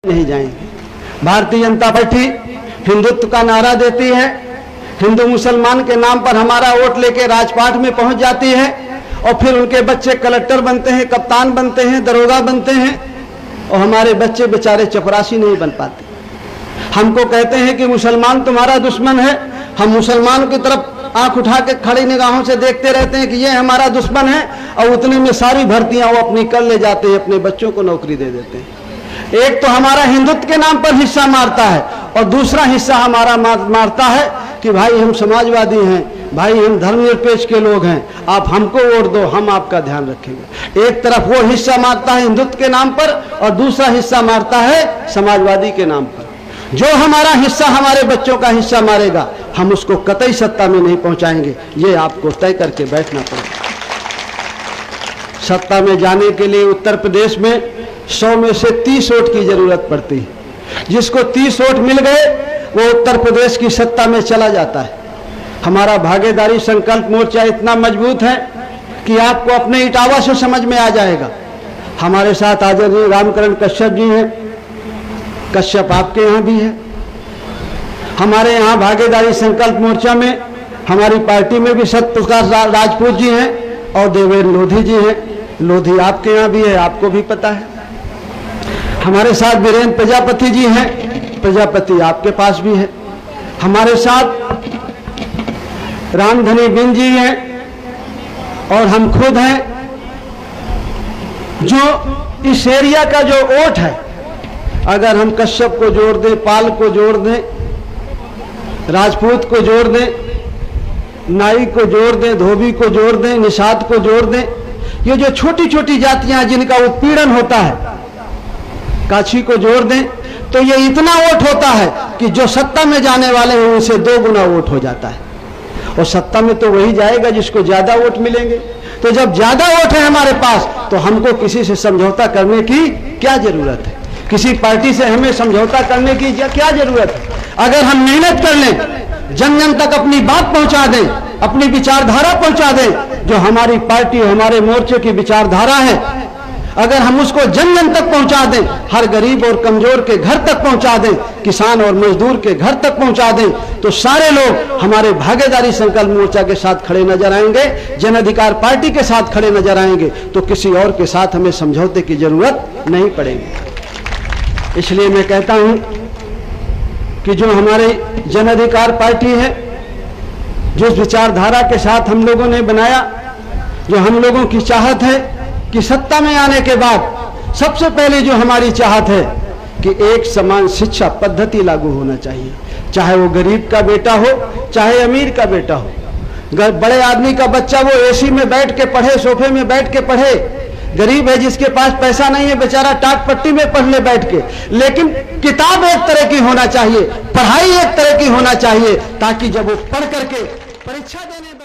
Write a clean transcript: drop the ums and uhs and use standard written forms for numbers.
नहीं जाएंगे। भारतीय जनता पार्टी हिंदुत्व का नारा देती है, हिंदू मुसलमान के नाम पर हमारा वोट लेके राजपाट में पहुंच जाती है और फिर उनके बच्चे कलेक्टर बनते हैं, कप्तान बनते हैं, दरोगा बनते हैं और हमारे बच्चे बेचारे चपरासी नहीं बन पाते। हमको कहते हैं कि मुसलमान तुम्हारा दुश्मन है, हम मुसलमान की तरफ आंख उठा के खड़ी निगाहों से देखते रहते हैं कि ये हमारा दुश्मन है और उतने में सारी भर्तियां वो अपनी कर ले जाते हैं, अपने बच्चों को नौकरी दे देते हैं। एक तो हमारा हिंदुत्व के नाम पर हिस्सा मारता है और दूसरा हिस्सा हमारा मारता है कि भाई हम समाजवादी हैं, भाई हम धर्मनिरपेक्ष के लोग हैं, आप हमको वोट दो, हम आपका ध्यान रखेंगे। एक तरफ वो हिस्सा मारता है हिंदुत्व के नाम पर और दूसरा हिस्सा मारता है समाजवादी के नाम पर। जो हमारा हिस्सा हमारे बच्चों का हिस्सा मारेगा हम उसको कतई सत्ता में नहीं पहुंचाएंगे, ये आपको तय करके बैठना पड़ेगा। सत्ता में जाने के लिए उत्तर प्रदेश में 100 में से 30 वोट की जरूरत पड़ती है। जिसको 30 वोट मिल गए वो उत्तर प्रदेश की सत्ता में चला जाता है। हमारा भागीदारी संकल्प मोर्चा इतना मजबूत है कि आपको अपने इटावा से समझ में आ जाएगा। हमारे साथ आदरणीय रामकरण कश्यप जी हैं, कश्यप आपके यहाँ भी है। हमारे यहाँ भागीदारी संकल्प मोर्चा में हमारी पार्टी में भी सत्यप्रकाश राजपूत जी हैं और देवेंद्र लोधी जी हैं। लोधी आपके यहाँ भी है, आपको भी पता है। हमारे साथ वीरेंद्र प्रजापति जी हैं, प्रजापति आपके पास भी है। हमारे साथ रामधनी बिन जी हैं और हम खुद हैं। जो इस एरिया का जो वोट है, अगर हम कश्यप को जोड़ दें, पाल को जोड़ दें, राजपूत को जोड़ दें, नाई को जोड़ दें, धोबी को जोड़ दें, निषाद को जोड़ दें, ये जो छोटी छोटी जातियां जिनका उत्पीड़न होता है, काछी को जोड़ दें, तो ये इतना वोट होता है कि जो सत्ता में जाने वाले हैं उनसे 2 गुना वोट हो जाता है। और सत्ता में तो वही जाएगा जिसको ज्यादा वोट मिलेंगे। तो जब ज्यादा वोट है हमारे पास तो हमको किसी से समझौता करने की क्या जरूरत है? किसी पार्टी से हमें समझौता करने की क्या जरूरत है? अगर हम मेहनत कर लें, जन जन तक अपनी बात पहुंचा दें, अपनी विचारधारा पहुंचा दें, जो हमारी पार्टी हमारे मोर्चे की विचारधारा है, अगर हम उसको जन जन तक पहुंचा दें, हर गरीब और कमजोर के घर तक पहुंचा दें, किसान और मजदूर के घर तक पहुंचा दें, तो सारे लोग हमारे भागीदारी संकल्प मोर्चा के साथ खड़े नजर आएंगे, जन अधिकार पार्टी के साथ खड़े नजर आएंगे। तो किसी और के साथ हमें समझौते की जरूरत नहीं पड़ेगी। इसलिए मैं कहता हूं कि जो हमारे जन अधिकार पार्टी है, जिस विचारधारा के साथ हम लोगों ने बनाया, जो हम लोगों की चाहत है कि सत्ता में आने के बाद सबसे पहले जो हमारी चाहत है कि एक समान शिक्षा पद्धति लागू होना चाहिए। चाहे वो गरीब का बेटा हो, चाहे अमीर का बेटा हो। बड़े आदमी का बच्चा वो एसी में बैठ के पढ़े, सोफे में बैठ के पढ़े, गरीब है जिसके पास पैसा नहीं है बेचारा टाट पट्टी में पढ़ ले बैठ के, लेकिन किताब एक तरह की होना चाहिए, पढ़ाई एक तरह की होना चाहिए, ताकि जब वो पढ़ करके परीक्षा देने